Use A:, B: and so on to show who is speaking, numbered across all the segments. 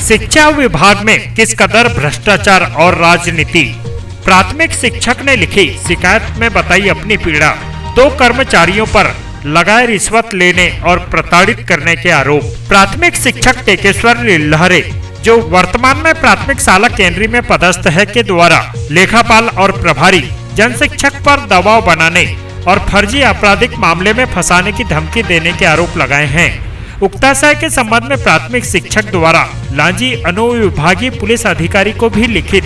A: शिक्षा विभाग में किस कदर भ्रष्टाचार और राजनीति। प्राथमिक शिक्षक ने लिखी शिकायत में बताई अपनी पीड़ा। 2 कर्मचारियों पर लगाए रिश्वत लेने और प्रताड़ित करने के आरोप। प्राथमिक शिक्षक टेकेश्वर लिल्हरे, जो वर्तमान में प्राथमिक शाला केंद्रीय में पदस्थ है, के द्वारा लेखापाल और प्रभारी जन शिक्षक पर दबाव बनाने और फर्जी आपराधिक मामले में फंसाने की धमकी देने के आरोप लगाए हैं। उक्ताशय के संबंध में प्राथमिक शिक्षक द्वारा लांजी अनुविभागीय पुलिस अधिकारी को भी लिखित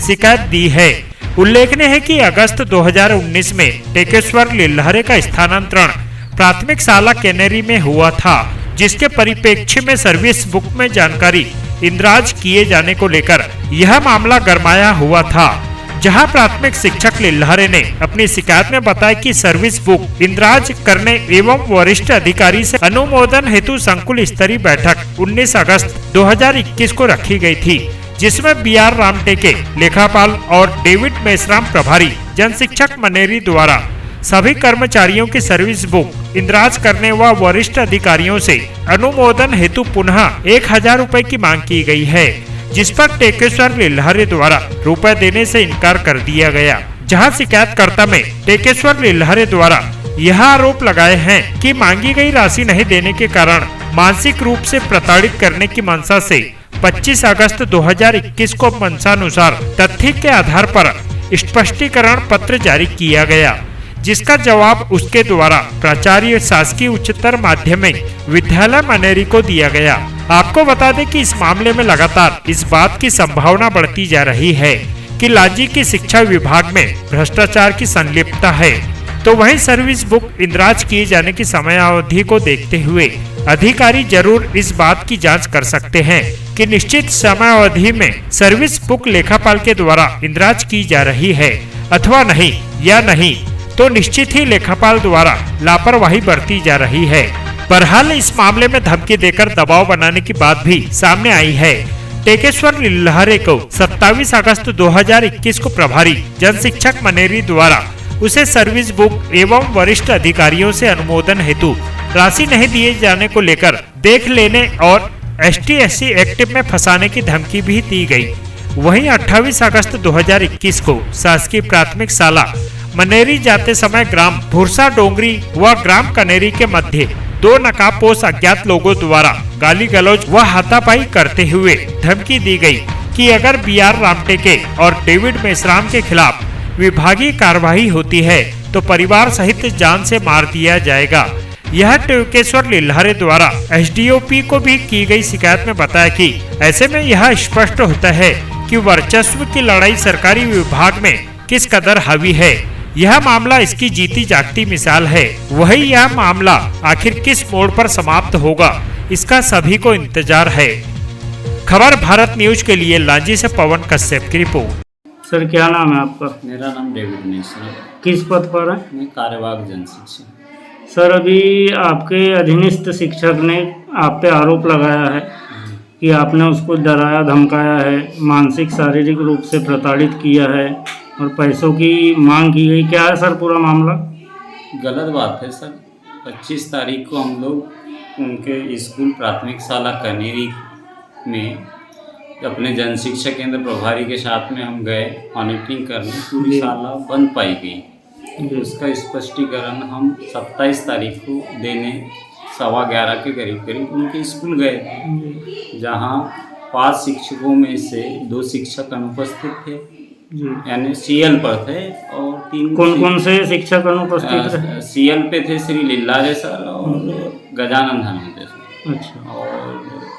A: शिकायत दी है। उल्लेखनीय है कि अगस्त 2019 में टेकेश्वर लिल्हरे का स्थानांतरण प्राथमिक शाला केनेरी में हुआ था, जिसके परिप्रेक्ष्य में सर्विस बुक में जानकारी इंद्राज किए जाने को लेकर यह मामला गरमाया हुआ था। जहां प्राथमिक शिक्षक लिल्हरे ने अपनी शिकायत में बताया कि सर्विस बुक इंद्राज करने एवं वरिष्ठ अधिकारी से अनुमोदन हेतु संकुल स्तरीय बैठक 19 अगस्त 2021 को रखी गई थी, जिसमें BR रामटेके लेखापाल और डेविड मेश्राम प्रभारी जन शिक्षक मनेरी द्वारा सभी कर्मचारियों की सर्विस बुक इंद्राज करने व वरिष्ठ अधिकारियों से अनुमोदन हेतु पुनः 1000 रुपए की मांग की गई है, जिस पर टेकेश्वर लिल्हरे द्वारा रुपए देने से इनकार कर दिया गया। जहां शिकायतकर्ता में टेकेश्वर लिल्हरे द्वारा यह आरोप लगाए हैं कि मांगी गई राशि नहीं देने के कारण मानसिक रूप से प्रताड़ित करने की मंशा से 25 अगस्त 2021 को मंशानुसार तथ्य के आधार पर स्पष्टीकरण पत्र जारी किया गया, जिसका जवाब उसके द्वारा प्राचार्य शासकीय उच्चतर माध्यमिक विद्यालय मनेरी को दिया गया। आपको बता दें कि इस मामले में लगातार इस बात की संभावना बढ़ती जा रही है कि लांजी की शिक्षा विभाग में भ्रष्टाचार की संलिप्तता है, तो वहीं सर्विस बुक इंद्राज किए जाने की समयावधि को देखते हुए अधिकारी जरूर इस बात की जांच कर सकते हैं कि निश्चित समयावधि में सर्विस बुक लेखापाल के द्वारा इंद्राज की जा रही है अथवा नहीं, या नहीं तो निश्चित ही लेखापाल द्वारा लापरवाही बरती जा रही है। बहरहाल इस मामले में धमकी देकर दबाव बनाने की बात भी सामने आई है। टेकेश्वर लिल्हरे को 27 अगस्त 2021 को प्रभारी जन शिक्षक मनेरी द्वारा उसे सर्विस बुक एवं वरिष्ठ अधिकारियों से अनुमोदन हेतु राशि नहीं दिए जाने को लेकर देख लेने और ST/SC एक्ट में फंसाने की धमकी भी दी गई। वहीं 28 अगस्त 2021 को शासकीय प्राथमिक शाला मनेरी जाते समय ग्राम भुरसा डोंगरी व ग्राम कनेरी के मध्य 2 नकाबपोश अज्ञात लोगों द्वारा गाली गलौज व हाथापाई करते हुए धमकी दी गई कि अगर BR रामटेके और डेविड मेश्राम के खिलाफ विभागीय कार्रवाई होती है तो परिवार सहित जान से मार दिया जाएगा। यह टेकेश्वर लिल्हरे द्वारा SDOP को भी की गई शिकायत में बताया कि ऐसे में यह स्पष्ट होता है कि वर्चस्व की लड़ाई सरकारी विभाग में किस कदर हावी है। यह मामला इसकी जीती जागती मिसाल है। वही यह मामला आखिर किस मोड़ पर समाप्त होगा, इसका सभी को इंतजार है। खबर भारत न्यूज के लिए लांजी से पवन कश्यप की रिपोर्ट।
B: सर क्या नाम है आपका?
C: मेरा नाम डेविड मेश्राम।
B: किस पद पर है?
C: मैं कार्यवाहक जन शिक्षक।
B: सर अभी आपके अधीनस्थ शिक्षक ने आप पे आरोप लगाया है कि आपने उसको डराया धमकाया है, मानसिक शारीरिक रूप से प्रताड़ित किया है और पैसों की मांग की गई। क्या है सर पूरा मामला?
C: गलत बात है सर। 25 तारीख को हम लोग उनके स्कूल प्राथमिक शाला कनेरी में अपने जन शिक्षा केंद्र प्रभारी के साथ में हम गए मॉनिटरिंग करने। पूरी शाला बंद पाई गई। उसका स्पष्टीकरण हम 27 तारीख को देने 11:15 के करीब उनके स्कूल गए थे, जहाँ 5 शिक्षकों में से 2 शिक्षक अनुपस्थित थे, यानी CL पर थे, और 3
B: कौन से शिक्षक अनुपस्थित थे?
C: CL पे थे श्री लिल्लारे सर और गजानन धनवंते सर।
B: अच्छा।
C: और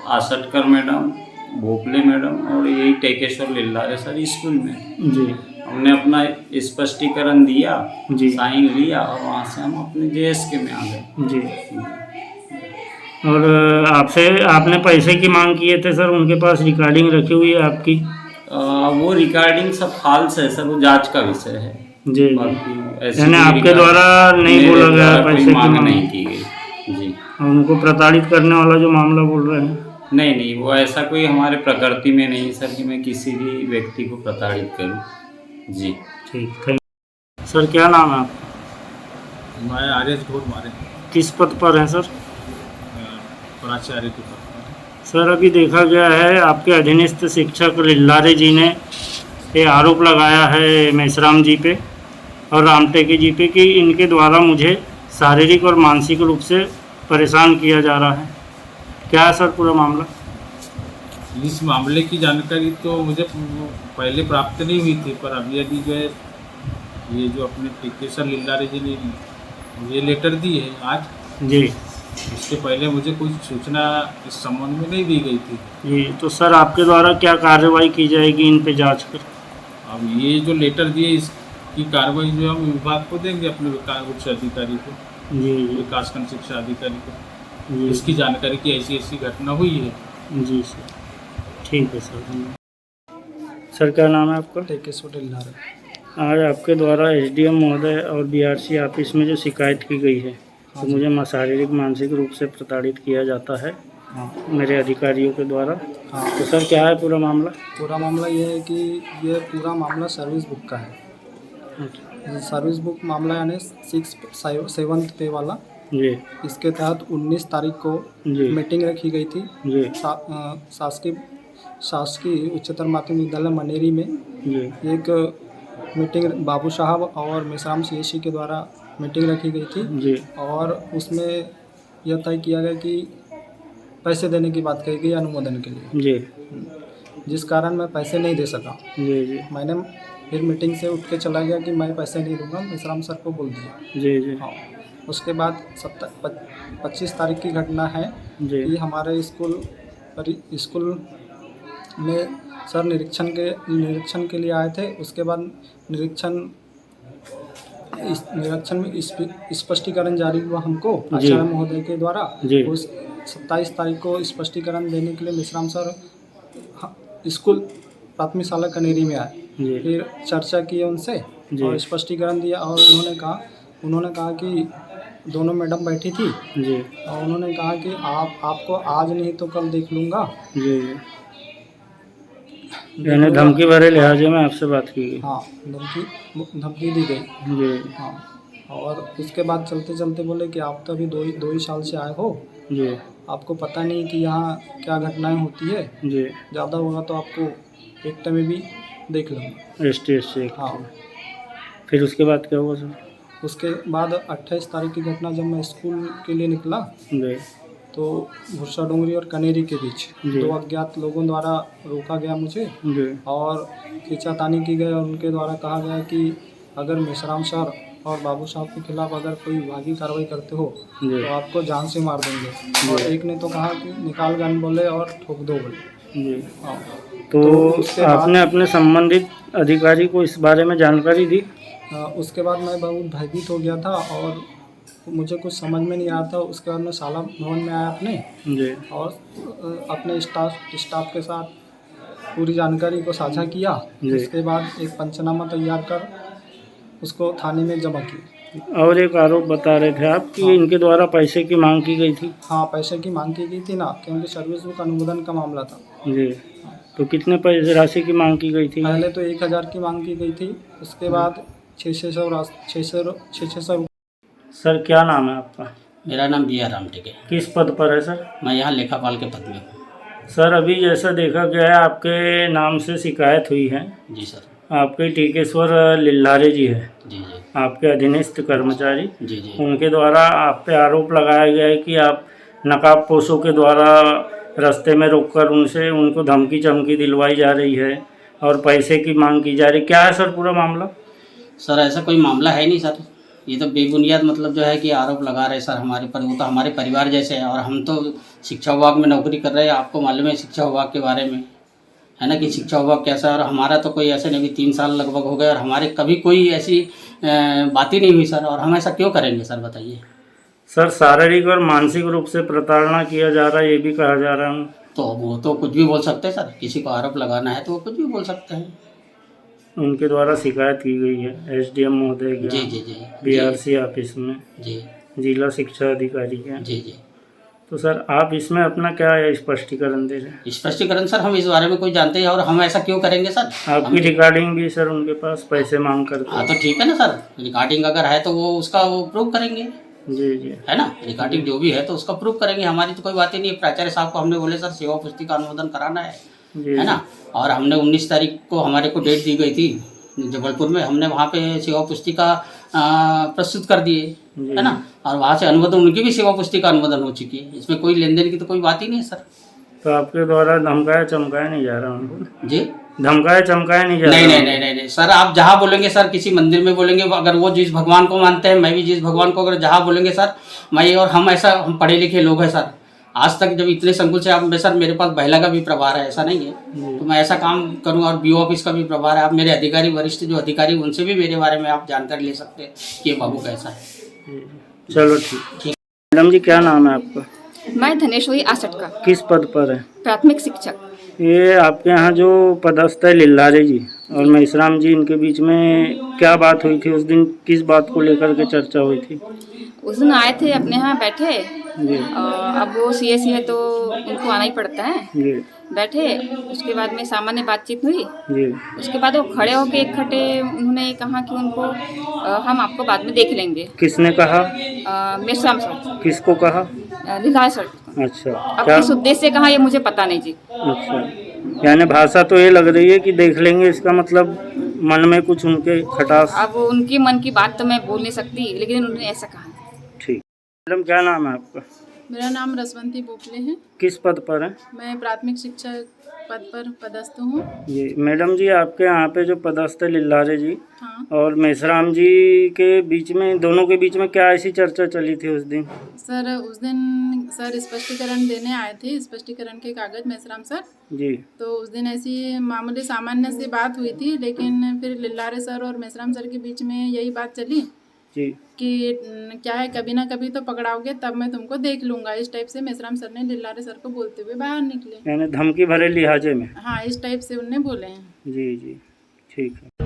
C: आसटकर मैडम, भोपले मैडम और यही टेकेश्वर लिल्लारे सर स्कूल में
B: जी।
C: हमने अपना स्पष्टीकरण दिया
B: जी,
C: साइन लिया और वहाँ से हम अपने JSK में आ गए
B: जी। और आपने पैसे की मांग किए थे सर, उनके पास रिकॉर्डिंग रखी हुई है आपकी?
C: वो रिकॉर्डिंग सब फाल्स है सर, वो जांच का विषय है
B: जी।
C: यानी
B: आपके द्वारा नहीं बोला गया, पैसे की मांग
C: नहीं की गई जी।
B: और उनको प्रताड़ित करने वाला जो मामला बोल रहे हैं?
C: नहीं, वो ऐसा कोई हमारे प्रकृति में नहीं सर कि मैं किसी भी व्यक्ति को प्रताड़ित करूं जी।
B: ठीक, थैंक। सर क्या नाम है आपका?
D: मैं आर्यस घोष मारे।
B: किस पद पर हैं सर?
D: प्राचार्य के पद पर।
B: सर अभी देखा गया है आपके अधीनस्थ शिक्षक लिल्लारे जी ने ये आरोप लगाया है मेसराम जी पे और रामटेके जी पे कि इनके द्वारा मुझे शारीरिक और मानसिक रूप से परेशान किया जा रहा है। क्या है सर पूरा मामला?
D: इस मामले की जानकारी तो मुझे पहले प्राप्त नहीं हुई थी, पर अभी अभी जो है ये जो अपने टिकेसर लिल्लारे जी ने ये लेटर दी है आज,
B: जी
D: इसके पहले मुझे कोई सूचना इस संबंध में नहीं दी गई थी।
B: जी, तो सर आपके द्वारा क्या कार्रवाई की जाएगी इन पे जांच कर?
D: अब ये जो लेटर दिए इसकी कार्रवाई जो हम विभाग को देंगे, अपने विकास उच्च अधिकारी को,
B: जी
D: विकासखंड शिक्षा अधिकारी को,
B: जी
D: इसकी जानकारी की ऐसी ऐसी घटना हुई है।
B: जी सर, ठीक है सर, धन्यवाद। सर क्या नाम है आपका?
E: टिकेसर लिल्लारे।
B: आज आपके द्वारा एसडीएम महोदय और बीआरसी ऑफिस में जो शिकायत की गई है तो मुझे शारीरिक मानसिक रूप से प्रताड़ित किया जाता है मेरे अधिकारियों के द्वारा। तो सर क्या है पूरा मामला?
E: पूरा मामला ये है कि ये पूरा मामला सर्विस बुक का है। सर्विस बुक मामला यानी 7th पे वाला।
B: जी
E: इसके तहत 19 तारीख को
B: जी
E: मीटिंग रखी गई थी
B: जी
E: शासकीय उच्चतर माध्यमिक विद्यालय मनेरी में।
B: जी
E: एक मीटिंग बाबू साहब और मेसराम सीएससी के द्वारा मीटिंग रखी गई थी
B: जी
E: और उसमें यह तय किया गया कि पैसे देने की बात कही गई अनुमोदन के लिए,
B: जी
E: जिस कारण मैं पैसे नहीं दे सका।
B: जी जी
E: मैंने फिर मीटिंग से उठ के चला गया कि मैं पैसे नहीं दूंगा, मेसराम सर को बोल दिया।
B: जी जी
E: हाँ, उसके बाद 25 तारीख की घटना है
B: जी
E: कि हमारे स्कूल में सर निरीक्षण के लिए आए थे। उसके बाद निरीक्षण में स्पष्टीकरण जारी हुआ हमको आचार्य महोदय के द्वारा।
B: जी।
E: उस 27 तारीख को स्पष्टीकरण देने के लिए मेसराम सर स्कूल प्राथमिक शाला कनेरी में आए।
B: जी
E: फिर चर्चा की उनसे
B: जी।
E: और स्पष्टीकरण दिया और उन्होंने कहा कि दोनों मैडम बैठी थी
B: जी
E: और उन्होंने कहा कि आपको आज नहीं तो कल देख लूँगा।
B: जी जी यानी धमकी भरे लिहाजे में आपसे बात की गई?
E: हाँ, धमकी दी गई।
B: जी
E: हाँ, और उसके बाद चलते चलते बोले कि आप तो अभी दो ही साल से आए हो,
B: जी
E: आपको पता नहीं कि यहाँ क्या घटनाएं होती है।
B: जी
E: ज़्यादा होगा तो आपको एक में भी देख लूँगा।
B: स्टेज से।
E: हाँ,
B: फिर उसके बाद क्या हुआ सर?
E: उसके बाद 28 तारीख की घटना, जब मैं स्कूल के लिए निकला
B: जी
E: तो भुरसा डोंगरी और कनेरी के बीच
B: जी।
E: 2 अज्ञात लोगों द्वारा रोका गया मुझे
B: जी
E: और खींचातानी की गई और उनके द्वारा कहा गया कि अगर मेसराम सर और बाबू साहब के खिलाफ अगर कोई विभागीय कार्रवाई करते हो
B: जी
E: तो आपको जान से मार देंगे। और एक ने तो कहा कि निकाल गन बोले और ठोक दो बोले।
B: जी
E: हाँ,
B: तो
E: उसके बाद
B: आपने अपने संबंधित अधिकारी को इस बारे में जानकारी दी?
E: उसके बाद मैं बहुत भयभीत हो गया था और मुझे कुछ समझ में नहीं आया था। उसके बाद मैं शाला भवन में आया अपने
B: जी
E: और अपने स्टाफ के साथ पूरी जानकारी को साझा किया।
B: जी।
E: उसके बाद एक पंचनामा तैयार कर उसको थाने में जमा किया।
B: और एक आरोप बता रहे थे आप कि इनके द्वारा पैसे की मांग की गई थी?
E: हाँ, पैसे की मांग की गई थी ना, क्योंकि सर्विस बुक अनुमोदन का मामला था।
B: जी तो कितने पैसे राशि की मांग की गई थी?
E: पहले तो 1000 की मांग की गई थी, उसके बाद 600।
B: सर क्या नाम है आपका?
F: मेरा नाम बी आर रामटेके।
B: किस पद पर है सर?
F: मैं यहाँ लेखापाल के पद में हूँ।
B: सर अभी जैसा देखा गया है आपके नाम से शिकायत हुई है।
F: जी सर।
B: आपके टिकेश्वर लिल्लारे जी है,
F: जी जी
B: आपके अधीनस्थ कर्मचारी,
F: जी जी
B: उनके द्वारा आप पे आरोप लगाया गया है कि आप नकाबपोशों के द्वारा रास्ते में रोककर उनको धमकी चमकी दिलवाई जा रही है और पैसे की मांग की जा रही। क्या है सर पूरा मामला?
F: सर ऐसा कोई मामला है नहीं सर, ये तो बेबुनियाद मतलब जो है कि आरोप लगा रहे सर हमारे पर। वो तो हमारे परिवार जैसे है और हम तो शिक्षा विभाग में नौकरी कर रहे हैं। आपको मालूम है शिक्षा विभाग के बारे में, है ना, कि शिक्षा विभाग कैसा है। और हमारा तो कोई ऐसे नहीं, भी 3 साल लगभग हो गए और हमारे कभी कोई ऐसी बात ही नहीं हुई सर। और हम ऐसा क्यों करेंगे सर, बताइए।
B: सर शारीरिक और मानसिक रूप से प्रताड़ना किया जा रहा है, ये भी कहा जा रहा है।
F: तो वो तो कुछ भी बोल सकते हैं सर, किसी को आरोप लगाना है तो वो कुछ भी बोल सकते हैं।
B: उनके द्वारा शिकायत की गई है एसडीएम महोदय के
F: जी जी जी
B: बीआरसी ऑफिस में,
F: जी
B: जिला शिक्षा अधिकारी के।
F: जी जी।
B: तो सर आप इसमें अपना क्या स्पष्टीकरण दे रहे हैं?
F: स्पष्टीकरण सर हम इस बारे में कोई जानते हैं और हम ऐसा क्यों करेंगे सर?
B: आपकी रिकॉर्डिंग भी सर उनके पास पैसे मांग करते
F: हाँ तो ठीक है ना सर, रिकॉर्डिंग अगर है तो वो उसका वो प्रूव करेंगे।
B: जी जी
F: है ना, रिकॉर्डिंग जो भी है तो उसका प्रूफ करेंगे, हमारी तो कोई बात ही नहीं है। प्राचार्य साहब को हमने बोले सर सेवा पुस्तिका अनुमोदन कराना
B: जी
F: है ना, और हमने 19 तारीख को हमारे को डेट दी गई थी जबलपुर में, हमने वहाँ पे सेवा पुस्तिका प्रस्तुत कर दिए, है ना, और वहाँ से अनुमोदन, उनकी भी सेवा पुस्तिका अनुमोदन हो चुकी है, इसमें कोई लेन देन की तो कोई बात ही नहीं है सर।
B: तो आपके द्वारा धमकाया चमकाया नहीं जा रहा उनको?
F: जी
B: धमकाया चमकाया नहीं जा
F: नहीं
B: रहा?
F: नहीं सर, आप जहाँ बोलेंगे सर, किसी मंदिर में बोलेंगे, अगर वो जिस भगवान को मानते हैं, मैं भी जिस भगवान को, अगर जहाँ बोलेंगे सर, मैं और हम ऐसा, हम पढ़े लिखे लोग हैं सर, आज तक जब इतने संकुल से आप में सर, मेरे पास महिला का भी प्रभार है, ऐसा नहीं है, तो मैं ऐसा काम करूँगा, और बीओ ऑफिस का भी प्रभार है। आप मेरे अधिकारी, वरिष्ठ जो अधिकारी, उनसे भी मेरे बारे में आप जानकारी ले सकते हैं कि ये बाबू कैसा है।
B: चलो ठीक। मैडम जी क्या नाम है आपका?
G: मैं धनेश्वरी आसट का
B: किस पद पर है?
G: प्राथमिक शिक्षक।
B: ये आपके यहाँ जो पदस्थ है लिल्लारे जी और मेसराम जी, इनके बीच में क्या बात हुई थी उस दिन? किस बात को लेकर के चर्चा हुई थी?
G: उस दिन आए थे, अपने यहाँ बैठे,
B: जी
G: और अब वो सीएसी है तो उनको आना ही पड़ता है।
B: जी
G: बैठे, उसके बाद में सामान्य बातचीत हुई।
B: जी
G: उसके बाद वो खड़े होके इकट्ठे उन्होंने कहा कि उनको हम आपको बाद में देख लेंगे।
B: किसने कहा?
G: मेसराम सर।
B: किसको कहा?
G: लिल्लारे सर।
B: अच्छा,
G: अब
B: क्या?
G: किस उद्देश्य से कहा ये मुझे पता नहीं जी।
B: अच्छा, यानी भाषा तो ये लग रही है कि देख लेंगे, इसका मतलब मन में कुछ उनके खटास।
G: अब उनकी मन की बात तो मैं बोल नहीं सकती, लेकिन उन्होंने ऐसा कहा।
B: ठीक। मैडम क्या नाम है आपका?
H: मेरा नाम रसवंती बोपले है।
B: किस पद पर है?
H: मैं प्राथमिक शिक्षक पद पर पदस्थ हूँ।
B: जी मैडम जी, आपके यहाँ पे जो पदस्थ है लिल्लारे जी
H: हाँ
B: और मेसराम जी के बीच में, दोनों के बीच में क्या ऐसी चर्चा चली थी उस दिन?
H: सर, उस दिन सर स्पष्टीकरण देने आए थे, स्पष्टीकरण के कागज मेसराम सर।
B: जी
H: तो उस दिन ऐसी मामूली सामान्य सी बात हुई थी, लेकिन फिर लिल्लारे सर और मेसराम सर के बीच में यही बात चली
B: जी
H: कि क्या है, कभी ना कभी तो पकड़ाओगे तब मैं तुमको देख लूँगा, इस टाइप से मेसराम सर ने लिल्लारे सर को बोलते हुए बाहर निकले।
B: यानी धमकी भरे लिहाजे में?
H: हाँ, इस टाइप से उनने बोले हैं।
B: जी जी ठीक है।